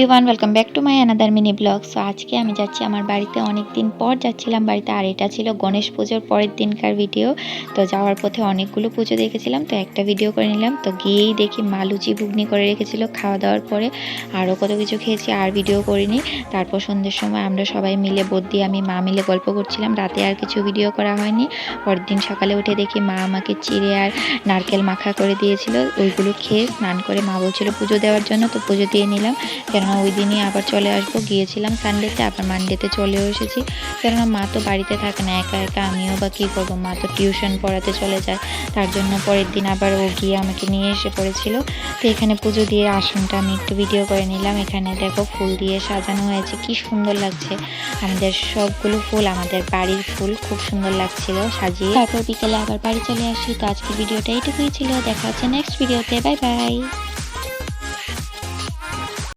Everyone, welcome back to my another mini blog. So আজকে আমি যাচ্ছি আমার বাড়িতে। অনেক দিন পর যাচ্ছিলাম বাড়িতে, আর এটা ছিল গণেশ পুজোর পরের দিনকার ভিডিও। তো যাওয়ার পথে অনেকগুলো পুজো দেখেছিলাম, তো একটা ভিডিও করে নিলাম। তো গিয়েই দেখি মা লুচি ঘুগনি করে রেখেছিল। খাওয়া দাওয়ার পরে আরও কত কিছু খেয়েছি, আর ভিডিও করিনি। তারপর সন্ধ্যের সময় আমরা সবাই মিলে বদ্দি আমি মা মিলে গল্প করছিলাম। রাতে আর কিছু ভিডিও করা হয়নি। পরের দিন সকালে উঠে দেখি মা আমাকে চিড়ে আর নারকেল মাখা করে দিয়েছিল। ওইগুলো খেয়ে স্নান করে মা বলছিল পুজো দেওয়ার জন্য, তো পুজো দিয়ে নিলাম। কেননা ওই দিনই আবার চলে আসবো। গিয়েছিলাম সানডেতে, আবার মানডেতে চলেও এসেছি। কেননা মা তো বাড়িতে থাকে না, একা একা আমিও বা কী করবো, মা তো টিউশন পড়াতে চলে যায়। তার জন্য পরের দিন আবার ও গিয়ে আমাকে নিয়ে এসে পড়েছিল। তো এখানে পুজো দিয়ে আসনটা আমি একটু ভিডিও করে নিলাম। এখানে দেখো ফুল দিয়ে সাজানো হয়েছে, কি সুন্দর লাগছে। আমাদের সবগুলো ফুল আমাদের বাড়ির ফুল, খুব সুন্দর লাগছিল সাজিয়ে। তারপর বিকেলে আবার বাড়ি চলে আসি। তো আজকে ভিডিওটা এইটুকুই ছিল। দেখা হচ্ছে নেক্সট ভিডিওতে। Bye bye.